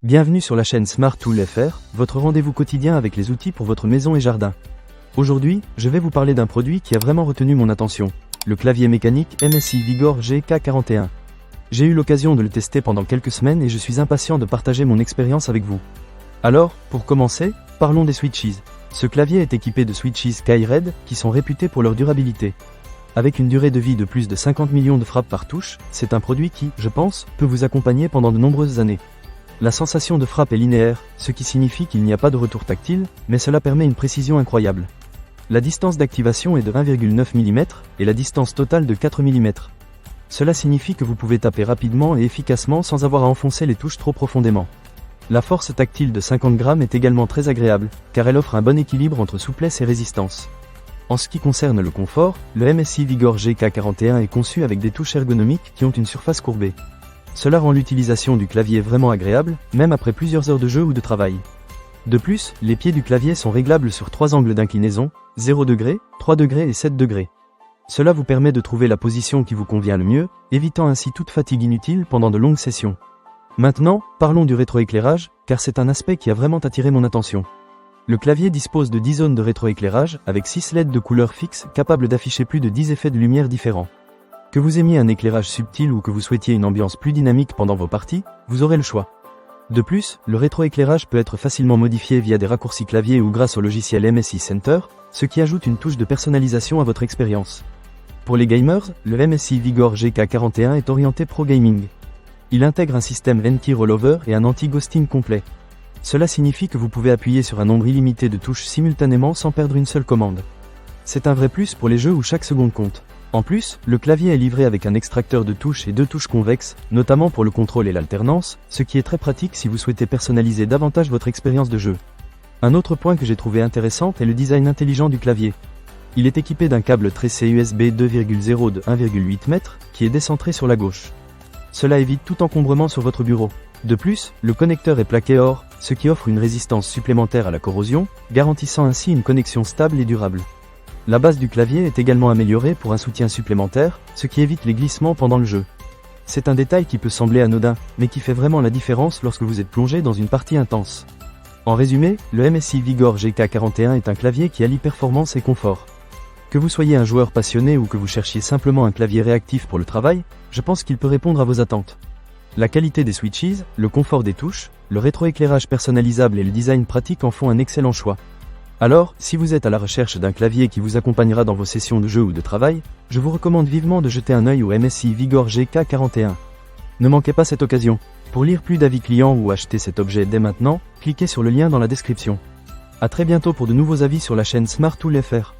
Bienvenue sur la chaîne Smart Tool FR, votre rendez-vous quotidien avec les outils pour votre maison et jardin. Aujourd'hui, je vais vous parler d'un produit qui a vraiment retenu mon attention, le clavier mécanique MSI Vigor GK41. J'ai eu l'occasion de le tester pendant quelques semaines et je suis impatient de partager mon expérience avec vous. Alors, pour commencer, parlons des switches. Ce clavier est équipé de switches Skyred qui sont réputés pour leur durabilité. Avec une durée de vie de plus de 50 millions de frappes par touche, c'est un produit qui, je pense, peut vous accompagner pendant de nombreuses années. La sensation de frappe est linéaire, ce qui signifie qu'il n'y a pas de retour tactile, mais cela permet une précision incroyable. La distance d'activation est de 1,9 mm et la distance totale de 4 mm. Cela signifie que vous pouvez taper rapidement et efficacement sans avoir à enfoncer les touches trop profondément. La force tactile de 50 grammes est également très agréable, car elle offre un bon équilibre entre souplesse et résistance. En ce qui concerne le confort, le MSI Vigor GK41 est conçu avec des touches ergonomiques qui ont une surface courbée. Cela rend l'utilisation du clavier vraiment agréable, même après plusieurs heures de jeu ou de travail. De plus, les pieds du clavier sont réglables sur 3 angles d'inclinaison, 0 degrés, 3 degrés et 7 degrés. Cela vous permet de trouver la position qui vous convient le mieux, évitant ainsi toute fatigue inutile pendant de longues sessions. Maintenant, parlons du rétroéclairage, car c'est un aspect qui a vraiment attiré mon attention. Le clavier dispose de 10 zones de rétroéclairage, avec 6 LED de couleur fixe capables d'afficher plus de 10 effets de lumière différents. Que vous aimiez un éclairage subtil ou que vous souhaitiez une ambiance plus dynamique pendant vos parties, vous aurez le choix. De plus, le rétroéclairage peut être facilement modifié via des raccourcis clavier ou grâce au logiciel MSI Center, ce qui ajoute une touche de personnalisation à votre expérience. Pour les gamers, le MSI Vigor GK41 est orienté pro gaming. Il intègre un système anti-rollover et un anti-ghosting complet. Cela signifie que vous pouvez appuyer sur un nombre illimité de touches simultanément sans perdre une seule commande. C'est un vrai plus pour les jeux où chaque seconde compte. En plus, le clavier est livré avec un extracteur de touches et 2 touches convexes, notamment pour le contrôle et l'alternance, ce qui est très pratique si vous souhaitez personnaliser davantage votre expérience de jeu. Un autre point que j'ai trouvé intéressant est le design intelligent du clavier. Il est équipé d'un câble tressé USB 2.0 de 1,8 m qui est décentré sur la gauche. Cela évite tout encombrement sur votre bureau. De plus, le connecteur est plaqué or, ce qui offre une résistance supplémentaire à la corrosion, garantissant ainsi une connexion stable et durable. La base du clavier est également améliorée pour un soutien supplémentaire, ce qui évite les glissements pendant le jeu. C'est un détail qui peut sembler anodin, mais qui fait vraiment la différence lorsque vous êtes plongé dans une partie intense. En résumé, le MSI Vigor GK41 est un clavier qui allie performance et confort. Que vous soyez un joueur passionné ou que vous cherchiez simplement un clavier réactif pour le travail, je pense qu'il peut répondre à vos attentes. La qualité des switches, le confort des touches, le rétroéclairage personnalisable et le design pratique en font un excellent choix. Alors, si vous êtes à la recherche d'un clavier qui vous accompagnera dans vos sessions de jeu ou de travail, je vous recommande vivement de jeter un œil au MSI Vigor GK41. Ne manquez pas cette occasion. Pour lire plus d'avis clients ou acheter cet objet dès maintenant, cliquez sur le lien dans la description. À très bientôt pour de nouveaux avis sur la chaîne Smart Tool FR.